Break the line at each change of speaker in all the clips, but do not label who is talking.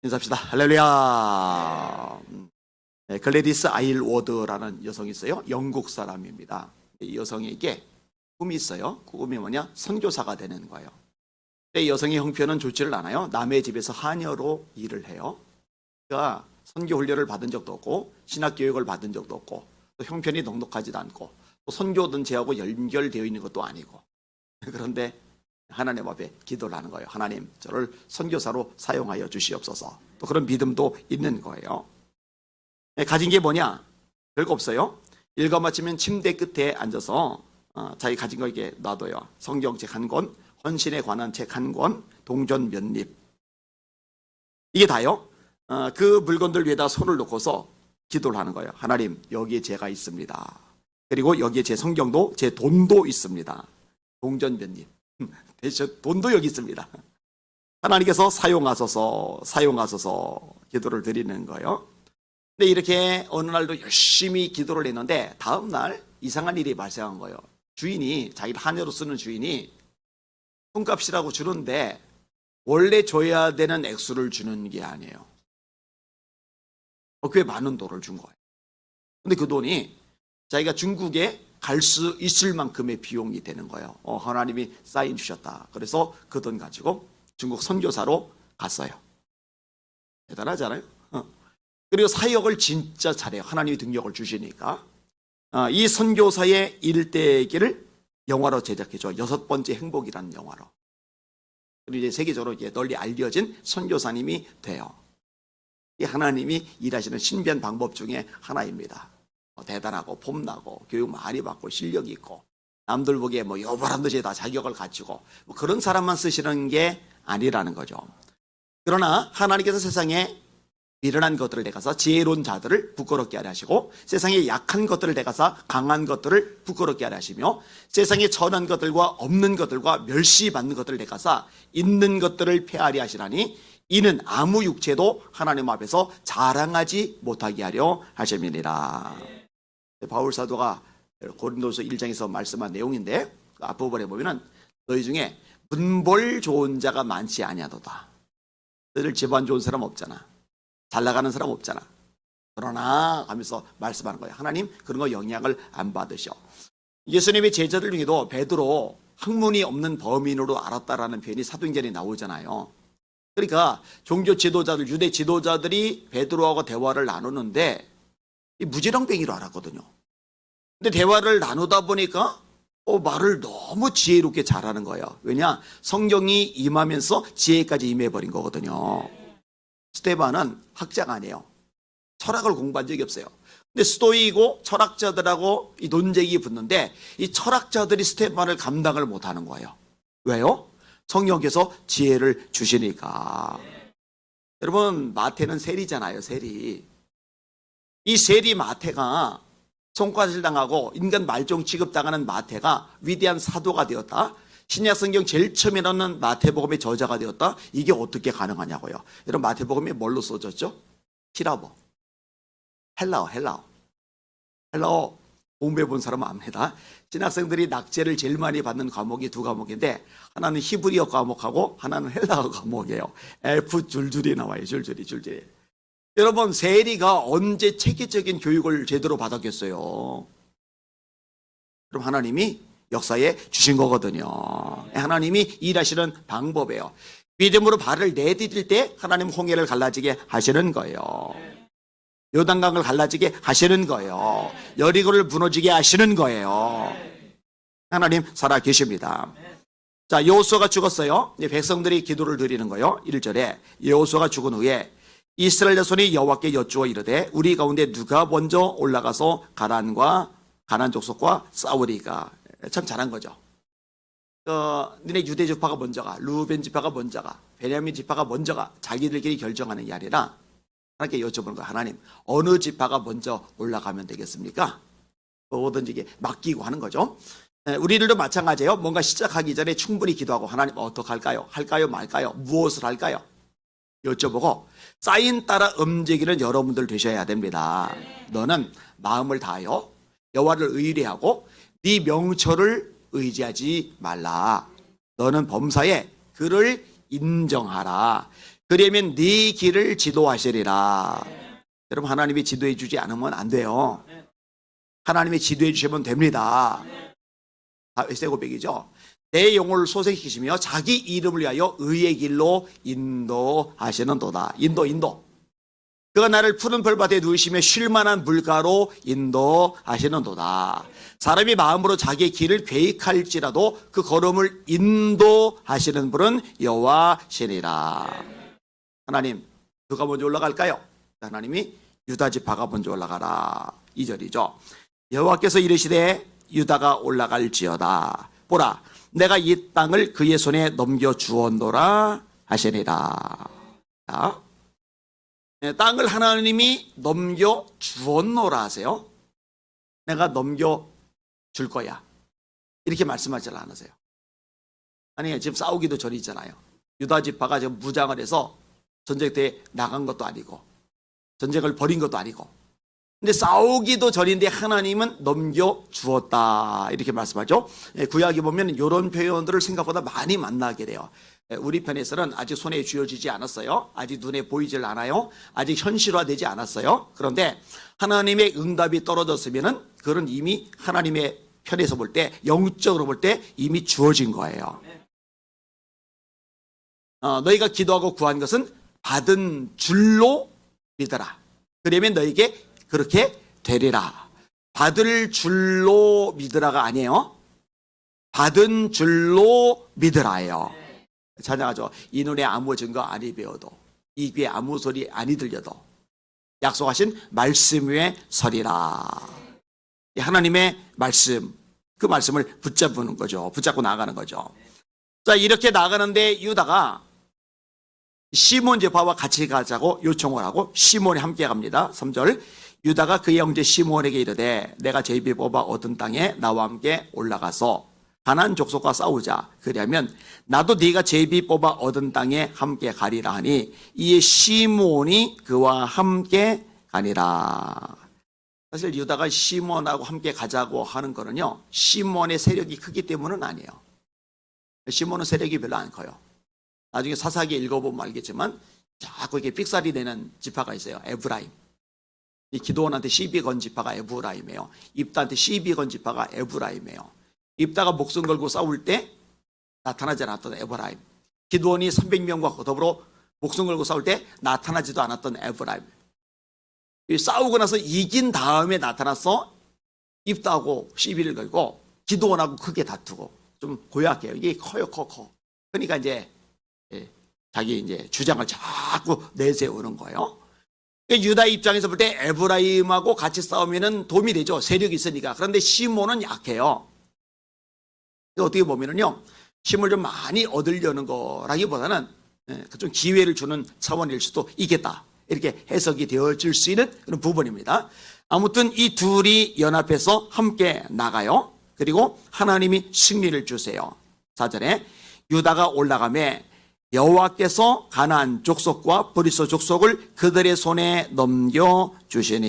인사합시다. 할렐루야. 네, 글래디스 아일워드라는 여성이 있어요. 영국 사람입니다. 이 여성에게 꿈이 있어요. 그 꿈이 뭐냐? 선교사가 되는 거예요. 근데 이 여성의 형편은 좋지를 않아요. 남의 집에서 하녀로 일을 해요. 그러니까 선교 훈련을 받은 적도 없고 신학 교육을 받은 적도 없고 또 형편이 넉넉하지도 않고 또 선교 단체하고 연결되어 있는 것도 아니고 그런데 하나님 앞에 기도를 하는 거예요. 하나님, 저를 선교사로 사용하여 주시옵소서. 또 그런 믿음도 있는 거예요. 가진 게 뭐냐? 별거 없어요. 읽어 마치면 침대 끝에 앉아서 자기 가진 거 이렇게 놔둬요. 성경책 한 권, 헌신에 관한 책 한 권, 동전 몇 립. 이게 다요. 그 물건들 위에다 손을 놓고서 기도를 하는 거예요. 하나님, 여기에 제가 있습니다. 그리고 여기에 제 성경도 제 돈도 있습니다. 동전 몇 립. 돈도 여기 있습니다. 하나님께서 사용하소서 기도를 드리는 거예요. 근데 이렇게 어느 날도 열심히 기도를 했는데 다음 날 이상한 일이 발생한 거예요. 주인이, 자기를 하녀로 쓰는 주인이 돈값이라고 주는데 원래 줘야 되는 액수를 주는 게 아니에요. 꽤 많은 돈을 준 거예요. 근데 그 돈이 자기가 중국에 갈 수 있을 만큼의 비용이 되는 거예요. 하나님이 사인 주셨다. 그래서 그 돈 가지고 중국 선교사로 갔어요. 대단하잖아요. 그리고 사역을 진짜 잘해요. 하나님이 능력을 주시니까. 이 선교사의 일대기를 영화로 제작해줘. 6번째 행복이라는 영화로. 그리고 이제 세계적으로 이제 널리 알려진 선교사님이 돼요. 이 하나님이 일하시는 신비한 방법 중에 하나입니다. 대단하고 폼나고 교육 많이 받고 실력이 있고 남들 보기에 뭐 여보란 듯이 다 자격을 갖추고 뭐 그런 사람만 쓰시는 게 아니라는 거죠. 그러나 하나님께서 세상에 미련한 것들을 내가서 지혜로운 자들을 부끄럽게 하려 하시고 세상에 약한 것들을 내가서 강한 것들을 부끄럽게 하려 하시며 세상에 천한 것들과 없는 것들과 멸시받는 것들을 내가서 있는 것들을 폐하려 하시나니 이는 아무 육체도 하나님 앞에서 자랑하지 못하게 하려 하심이니라. 바울 사도가 고린도서 1장에서 말씀한 내용인데 그 앞부분에 보면은 너희 중에 문벌 좋은 자가 많지 아니하도다. 너희들 집안 좋은 사람 없잖아. 잘 나가는 사람 없잖아. 그러나 하면서 말씀하는 거예요. 하나님 그런 거 영향을 안 받으셔. 예수님의 제자들 중에도 베드로 학문이 없는 범인으로 알았다라는 표현이 사도행전에 나오잖아요. 그러니까 종교 지도자들, 유대 지도자들이 베드로하고 대화를 나누는데 이 무지렁뱅이로 알았거든요. 근데 대화를 나누다 보니까 말을 너무 지혜롭게 잘하는 거예요. 왜냐? 성경이 임하면서 지혜까지 임해버린 거거든요. 스데반은 학자가 아니에요. 철학을 공부한 적이 없어요. 근데 스토이고 철학자들하고 이 논쟁이 붙는데 이 철학자들이 스데반을 감당을 못하는 거예요. 왜요? 성령께서 지혜를 주시니까. 여러분 마태는 세리잖아요. 세리. 이 세리 마태가 손가락질 당하고 인간 말종 취급당하는 마태가 위대한 사도가 되었다. 신약 성경 제일 처음에 나오는 마태복음의 저자가 되었다. 이게 어떻게 가능하냐고요. 여러분 마태복음이 뭘로 써졌죠? 히라보. 헬라어 공부해 본 사람은 압니다. 신학생들이 낙제를 제일 많이 받는 과목이 두 과목인데 하나는 히브리어 과목하고 하나는 헬라어 과목이에요. F 줄줄이 나와요. 줄줄이. 여러분 세리가 언제 체계적인 교육을 제대로 받았겠어요? 그럼 하나님이 역사에 주신 거거든요. 하나님이 일하시는 방법이에요. 믿음으로 발을 내디딜 때 하나님 홍해를 갈라지게 하시는 거예요. 요단강을 갈라지게 하시는 거예요. 여리고를 무너지게 하시는 거예요. 하나님 살아 계십니다. 자, 여호수아가 죽었어요. 이제 백성들이 기도를 드리는 거예요. 1절에 여호수아가 죽은 후에 이스라엘 자손이 여호와께 여쭈어 이르되 우리 가운데 누가 먼저 올라가서 가나안 족속과 싸우리까. 참 잘한 거죠. 너네 유대 지파가 먼저 가, 루벤 지파가 먼저 가, 베냐민 지파가 먼저 가. 자기들끼리 결정하는 게 아니라 하나님께 여쭤보는 거예요. 하나님 어느 지파가 먼저 올라가면 되겠습니까? 뭐든지 이게 맡기고 하는 거죠. 우리들도 마찬가지예요. 뭔가 시작하기 전에 충분히 기도하고 하나님 어떡할까요? 할까요 말까요? 무엇을 할까요? 여쭤보고 사인 따라 움직이는 여러분들 되셔야 됩니다. 너는 마음을 다하여 여호와를 의뢰하고 네 명철을 의지하지 말라. 너는 범사에 그를 인정하라. 그러면 네 길을 지도하시리라. 여러분, 하나님이 지도해 주지 않으면 안 돼요. 하나님이 지도해 주시면 됩니다. 에스겔 고백이죠. 내 영혼을 소생시키시며 자기 이름을 위하여 의의 길로 인도하시는도다. 인도. 그가 나를 푸른 풀밭에 누이시며 쉴만한 물가로 인도하시는도다. 사람이 마음으로 자기의 길을 계획할지라도 그 걸음을 인도하시는 분은 여호와시니라. 하나님, 누가 먼저 올라갈까요? 하나님이 유다 지파가 먼저 올라가라. 2절이죠. 여호와께서 이르시되 유다가 올라갈지어다. 보라, 내가 이 땅을 그의 손에 넘겨주었노라 하시니라. 자, 땅을 하나님이 넘겨주었노라 하세요. 내가 넘겨줄 거야. 이렇게 말씀하지 않으세요. 아니, 지금 싸우기도 전이잖아요. 유다 지파가 지금 무장을 해서 전쟁터에 나간 것도 아니고 전쟁을 벌인 것도 아니고, 근데 싸우기도 전인데 하나님은 넘겨주었다 이렇게 말씀하죠. 구약에 보면 이런 표현들을 생각보다 많이 만나게 돼요. 우리 편에서는 아직 손에 쥐어지지 않았어요. 아직 눈에 보이질 않아요. 아직 현실화되지 않았어요. 그런데 하나님의 응답이 떨어졌으면은 그건 이미 하나님의 편에서 볼 때, 영적으로 볼 때 이미 주어진 거예요. 너희가 기도하고 구한 것은 받은 줄로 믿어라. 그러면 너에게 그렇게 되리라. 받을 줄로 믿으라가 아니에요. 받은 줄로 믿으라예요. 찬양하죠. 이 눈에 아무 증거 아니 배워도, 이 귀에 아무 소리 아니 들려도 약속하신 말씀 위에 서리라. 하나님의 말씀, 그 말씀을 붙잡는 거죠. 붙잡고 나가는 거죠. 자, 이렇게 나가는데 유다가 시몬 제파와 같이 가자고 요청을 하고 시몬이 함께 갑니다. 3절. 유다가 그의 형제 시몬에게 이르되 내가 제비 뽑아 얻은 땅에 나와 함께 올라가서 가나안 족속과 싸우자. 그러면 나도 네가 제비 뽑아 얻은 땅에 함께 가리라 하니 이에 시몬이 그와 함께 가니라. 사실 유다가 시몬하고 함께 가자고 하는 거는요, 시몬의 세력이 크기 때문은 아니에요. 시몬은 세력이 별로 안 커요. 나중에 사사기 읽어보면 알겠지만 자꾸 이렇게 삑살이 내는 지파가 있어요. 에브라임. 이 기드온한테 시비 건 지파가 에브라임이에요. 입다한테 시비 건 지파가 에브라임이에요. 입다가 목숨 걸고 싸울 때 나타나지 않았던 에브라임. 기드온이 300명과 더불어 목숨 걸고 싸울 때 나타나지도 않았던 에브라임. 싸우고 나서 이긴 다음에 나타나서 입다하고 시비를 걸고 기드온하고 크게 다투고 좀 고약해요. 이게 커요, 커. 그러니까 이제 자기 이제 주장을 자꾸 내세우는 거예요. 유다 입장에서 볼 때 에브라임하고 같이 싸우면은 도움이 되죠. 세력이 있으니까. 그런데 시몬은 약해요. 어떻게 보면은요, 힘을 좀 많이 얻으려는 거라기보다는 좀 기회를 주는 차원일 수도 있겠다. 이렇게 해석이 되어질 수 있는 그런 부분입니다. 아무튼 이 둘이 연합해서 함께 나가요. 그리고 하나님이 승리를 주세요. 4절에 유다가 올라가매 여호와께서 가나안 족속과 브리스 족속을 그들의 손에 넘겨주시니.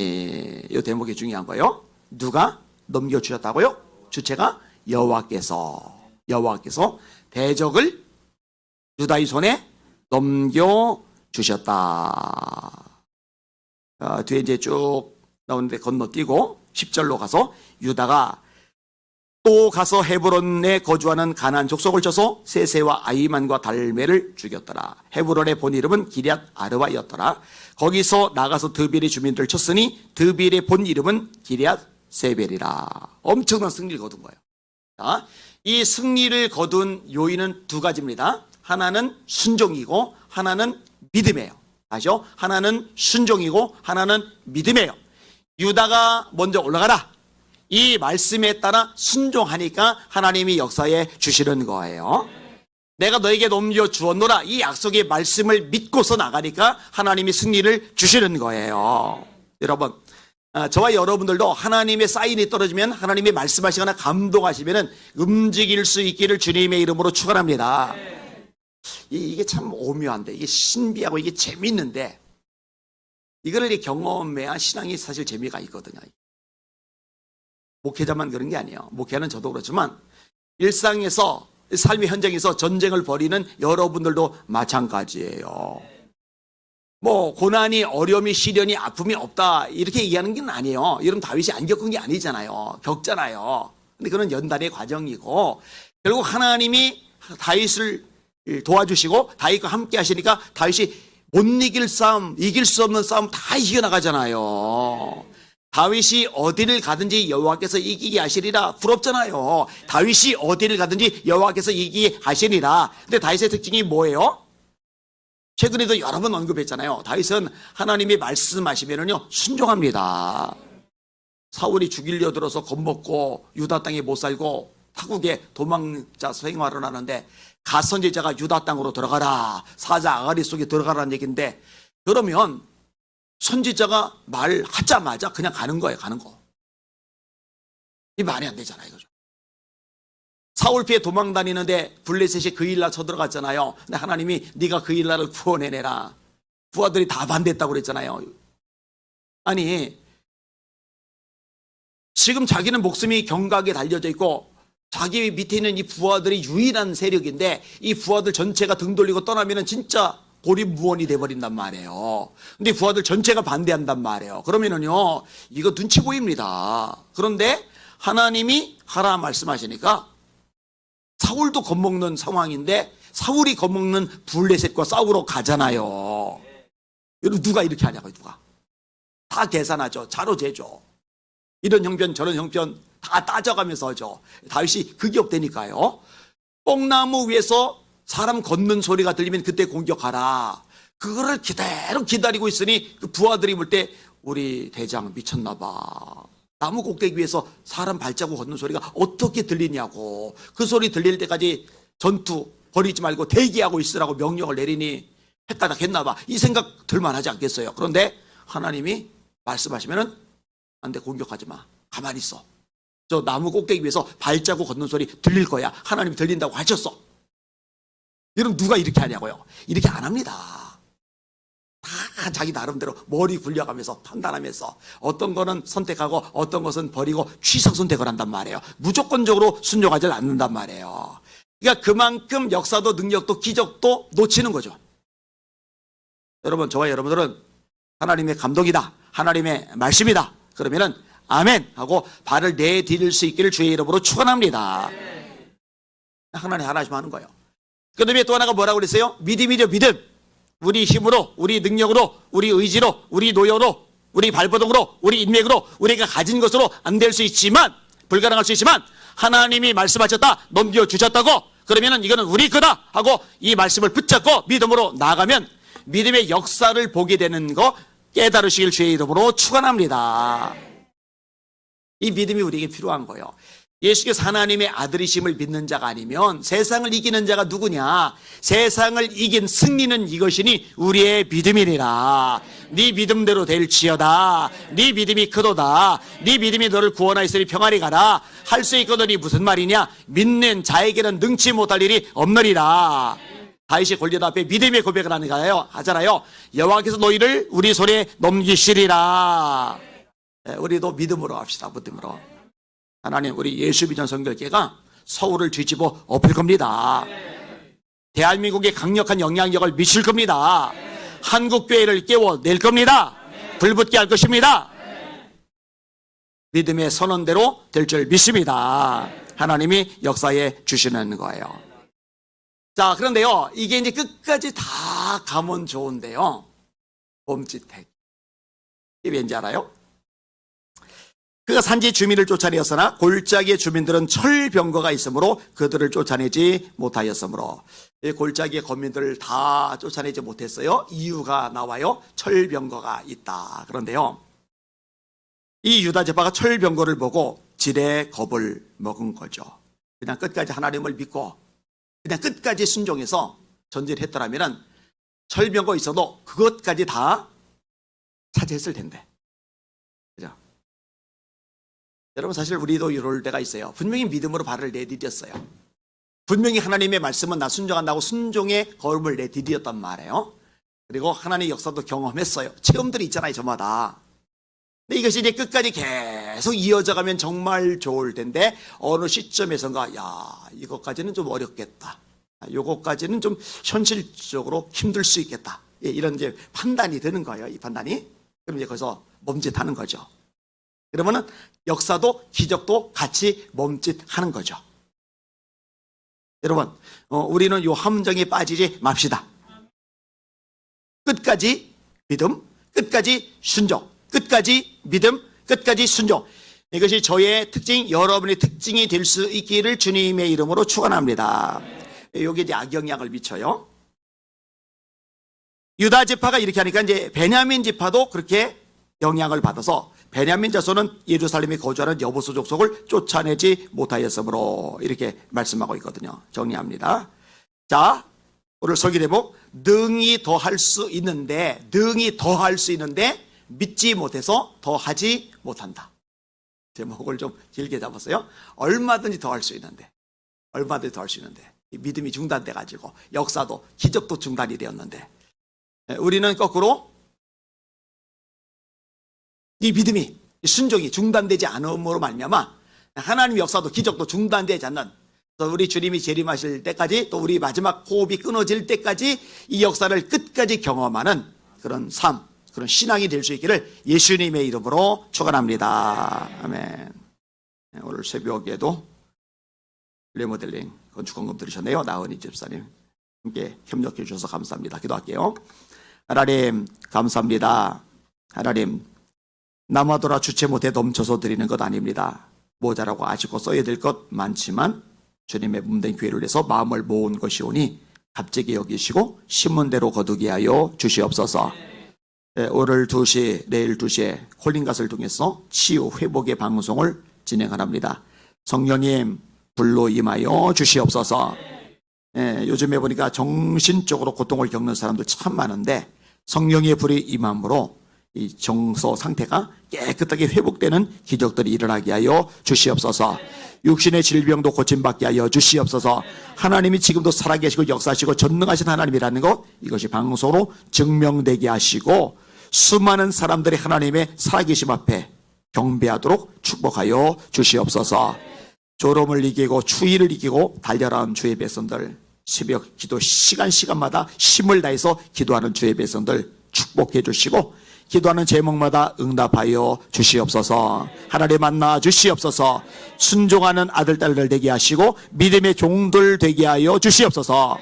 이 대목이 중요한 거예요. 누가 넘겨주셨다고요? 주체가 여호와께서 대적을 유다의 손에 넘겨주셨다. 뒤에 이제 쭉 나오는데 건너뛰고 10절로 가서 유다가 또 가서 헤브론에 거주하는 가나안 족속을 쳐서 세세와 아이만과 달메를 죽였더라. 헤브론의 본 이름은 기럇 아르바였더라. 거기서 나가서 드빌의 주민들을 쳤으니 드빌의 본 이름은 기럇 세벨이라. 엄청난 승리를 거둔 거예요. 자, 이 승리를 거둔 요인은 두 가지입니다. 하나는 순종이고 하나는 믿음이에요. 아시죠? 하나는 순종이고 하나는 믿음이에요. 유다가 먼저 올라가라. 이 말씀에 따라 순종하니까 하나님이 역사해 주시는 거예요. 내가 너에게 넘겨주었노라. 이 약속의 말씀을 믿고서 나가니까 하나님이 승리를 주시는 거예요. 여러분, 저와 여러분들도 하나님의 사인이 떨어지면 하나님이 말씀하시거나 감동하시면 움직일 수 있기를 주님의 이름으로 축원합니다. 이게 참 오묘한데, 이게 신비하고 이게 재밌는데, 이거를 경험해야 신앙이 사실 재미가 있거든요. 목회자만 그런 게 아니에요. 목회는 저도 그렇지만 일상에서, 삶의 현장에서 전쟁을 벌이는 여러분들도 마찬가지예요. 뭐 고난이 어려움이 시련이 아픔이 없다 이렇게 얘기하는 게 아니에요. 여러분 다윗이 안 겪은 게 아니잖아요. 겪잖아요. 근데 그건 연단의 과정이고 결국 하나님이 다윗을 도와주시고 다윗과 함께 하시니까 다윗이 못 이길 싸움, 이길 수 없는 싸움 다 이겨나가잖아요. 다윗이 어디를 가든지 여호와께서 이기게 하시리라. 부럽잖아요. 다윗이 어디를 가든지 여호와께서 이기게 하시리라. 근데 다윗의 특징이 뭐예요? 최근에도 여러 번 언급했잖아요. 다윗은 하나님이 말씀하시면은요 순종합니다. 사울이 죽이려 들어서 겁먹고 유다 땅에 못 살고 타국에 도망자 생활을 하는데 갓 선지자가 유다 땅으로 들어가라, 사자 아가리 속에 들어가라는 얘기인데, 그러면 선지자가 말하자마자 그냥 가는 거예요. 가는 거. 이 말이 안 되잖아요. 그죠? 사울 피해 도망 다니는데 블레셋이 그 일날 쳐들어갔잖아요. 근데 하나님이 네가 그 일날을 구원해내라. 부하들이 다 반대했다고 그랬잖아요. 아니 지금 자기는 목숨이 경각에 달려져 있고 자기 밑에 있는 이 부하들이 유일한 세력인데 이 부하들 전체가 등 돌리고 떠나면은 진짜 고립무원이 돼버린단 말이에요. 근데 부하들 전체가 반대한단 말이에요. 그러면은요 이거 눈치 보입니다. 그런데 하나님이 하라 말씀하시니까 사울도 겁먹는 상황인데 사울이 겁먹는 블레셋과 싸우러 가잖아요. 여러분 누가 이렇게 하냐고요. 누가 다 계산하죠. 자로 재죠. 이런 형편 저런 형편 다 따져가면서 하죠. 다윗이 극이 없다니까요. 뽕나무 위에서 사람 걷는 소리가 들리면 그때 공격하라. 그거를 그대로 기다리고 있으니 그 부하들이 볼 때 우리 대장 미쳤나 봐. 나무 꼭대기 위에서 사람 발자국 걷는 소리가 어떻게 들리냐고. 그 소리 들릴 때까지 전투 버리지 말고 대기하고 있으라고 명령을 내리니 헷가닥했나 봐. 이 생각 들만하지 않겠어요. 그런데 하나님이 말씀하시면은 안 돼, 공격하지 마. 가만히 있어. 저 나무 꼭대기 위에서 발자국 걷는 소리 들릴 거야. 하나님이 들린다고 하셨어. 여러분 누가 이렇게 하냐고요. 이렇게 안 합니다. 다 자기 나름대로 머리 굴려가면서 판단하면서 어떤 거는 선택하고 어떤 것은 버리고 취사 선택을 한단 말이에요. 무조건적으로 순종하지 않는단 말이에요. 그러니까 그만큼 역사도 능력도 기적도 놓치는 거죠. 여러분 저와 여러분들은 하나님의 감동이다, 하나님의 말씀이다 그러면은 아멘 하고 발을 내디딜 수 있기를 주의 이름으로 축원합니다. 하나님 하나씩 하는 거예요. 그 다음에 또 하나가 뭐라고 그랬어요? 믿음이죠. 믿음. 우리 힘으로, 우리 능력으로, 우리 의지로, 우리 노여로, 우리 발버둥으로, 우리 인맥으로, 우리가 가진 것으로 안 될 수 있지만, 불가능할 수 있지만 하나님이 말씀하셨다, 넘겨주셨다고 그러면은 이거는 우리 거다 하고 이 말씀을 붙잡고 믿음으로 나가면 믿음의 역사를 보게 되는 거 깨달으시길 주의 이름으로 축원합니다. 이 믿음이 우리에게 필요한 거예요. 예수께서 하나님의 아들이심을 믿는 자가 아니면 세상을 이기는 자가 누구냐? 세상을 이긴 승리는 이것이니 우리의 믿음이니라. 네 믿음대로 될지어다. 네 믿음이 크도다. 네 믿음이 너를 구원하였으니 평안히 가라. 할 수 있거든이 무슨 말이냐? 믿는 자에게는 능치 못할 일이 없느니라. 다윗이 골리앗 앞에 믿음의 고백을 하잖아요. 여호와께서 너희를 우리 손에 넘기시리라. 우리도 믿음으로 합시다. 믿음으로. 하나님 우리 예수비전 선교회가 서울을 뒤집어 엎을 겁니다. 대한민국에 강력한 영향력을 미칠 겁니다. 한국교회를 깨워낼 겁니다. 불붙게 할 것입니다. 믿음의 선언대로 될 줄 믿습니다. 하나님이 역사해 주시는 거예요. 자, 그런데요 이게 이제 끝까지 다 가면 좋은데요 봄짓해. 이게 왠지 알아요? 그가 산지 주민을 쫓아내었으나 골짜기의 주민들은 철병거가 있으므로 그들을 쫓아내지 못하였으므로. 골짜기의 거민들을 다 쫓아내지 못했어요. 이유가 나와요. 철병거가 있다. 그런데요 이 유다 지파가 철병거를 보고 지레 겁을 먹은 거죠. 그냥 끝까지 하나님을 믿고 그냥 끝까지 순종해서 전진을 했더라면 철병거 있어도 그것까지 다 차지했을 텐데. 그죠? 여러분 사실 우리도 이럴 때가 있어요. 분명히 믿음으로 발을 내디뎠어요. 분명히 하나님의 말씀은 나 순종한다고 순종의 걸음을 내디뎠단 말이에요. 그리고 하나님의 역사도 경험했어요. 체험들이 있잖아요. 저마다. 근데 이것이 이제 끝까지 계속 이어져 가면 정말 좋을 텐데 어느 시점에선가 야 이것까지는 좀 어렵겠다. 요것까지는 좀 현실적으로 힘들 수 있겠다. 예, 이런 이제 판단이 드는 거예요. 이 판단이. 그럼 이제 거기서 멈칫하는 거죠. 그러면은 역사도 기적도 같이 멈칫하는 거죠. 여러분, 우리는 요 함정에 빠지지 맙시다. 끝까지 믿음, 끝까지 순종, 끝까지 믿음, 끝까지 순종. 이것이 저의 특징, 여러분의 특징이 될 수 있기를 주님의 이름으로 축원합니다. 여기에 이제 악영향을 미쳐요. 유다 지파가 이렇게 하니까 이제 베냐민 지파도 그렇게 영향을 받아서 베냐민 자손은 예루살렘에 거주하는 여부수 족속을 쫓아내지 못하였으므로 이렇게 말씀하고 있거든요. 정리합니다. 자, 오늘 설교 제목 능히 더할 수 있는데 믿지 못해서 더하지 못한다. 제목을 좀 길게 잡았어요. 얼마든지 더할 수 있는데 이 믿음이 중단돼 가지고 역사도 기적도 중단이 되었는데 우리는 거꾸로 이 믿음이, 이 순종이 중단되지 않음으로 말미암아 하나님 역사도 기적도 중단되지 않는, 또 우리 주님이 재림하실 때까지, 또 우리 마지막 호흡이 끊어질 때까지 이 역사를 끝까지 경험하는 그런 삶, 그런 신앙이 될 수 있기를 예수님의 이름으로 축원합니다. 아멘. 오늘 새벽에도 리모델링 건축헌금 들으셨네요. 나은희 집사님 함께 협력해 주셔서 감사합니다. 기도할게요. 하나님 감사합니다. 하나님 남아돌아 주체 못해 넘쳐서 드리는 것 아닙니다. 모자라고 아쉽고 써야 될 것 많지만 주님의 몸된 교회를 위해서 마음을 모은 것이오니 갑자기 여기시고 심은 대로 거두게 하여 주시옵소서. 오늘 2시 내일 2시에 콜링갓을 통해서 치유 회복의 방송을 진행합니다. 성령님 불로 임하여 주시옵소서. 요즘에 보니까 정신적으로 고통을 겪는 사람들 참 많은데 성령의 불이 임함으로 이 정서 상태가 깨끗하게 회복되는 기적들이 일어나게 하여 주시옵소서. 육신의 질병도 고침받게 하여 주시옵소서. 하나님이 지금도 살아계시고 역사하시고 전능하신 하나님이라는 것, 이것이 방송으로 증명되게 하시고 수많은 사람들이 하나님의 살아계심 앞에 경배하도록 축복하여 주시옵소서. 졸음을 이기고 추위를 이기고 달려라는 주의 백성들, 새벽 기도 시간마다 힘을 다해서 기도하는 주의 백성들 축복해 주시고 기도하는 제목마다 응답하여 주시옵소서. 하나님 만나 주시옵소서. 순종하는 아들 딸들 되게 하시고 믿음의 종들 되게 하여 주시옵소서.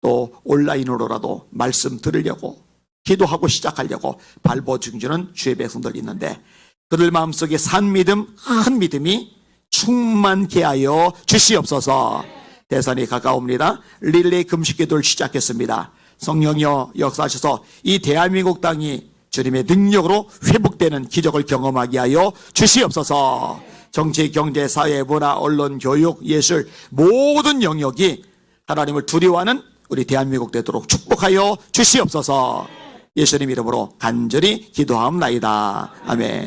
또 온라인으로라도 말씀 들으려고 기도하고 시작하려고 발버 중주는 주의 백성들 있는데 그들 마음속에 산 믿음, 큰 믿음이 충만케 하여 주시옵소서. 대선이 가까웁니다. 릴레이 금식기도를 시작했습니다. 성령이여 역사하셔서 이 대한민국 땅이 주님의 능력으로 회복되는 기적을 경험하게 하여 주시옵소서. 정치, 경제, 사회, 문화, 언론, 교육, 예술 모든 영역이 하나님을 두려워하는 우리 대한민국 되도록 축복하여 주시옵소서. 예수님 이름으로 간절히 기도하옵나이다. 아멘.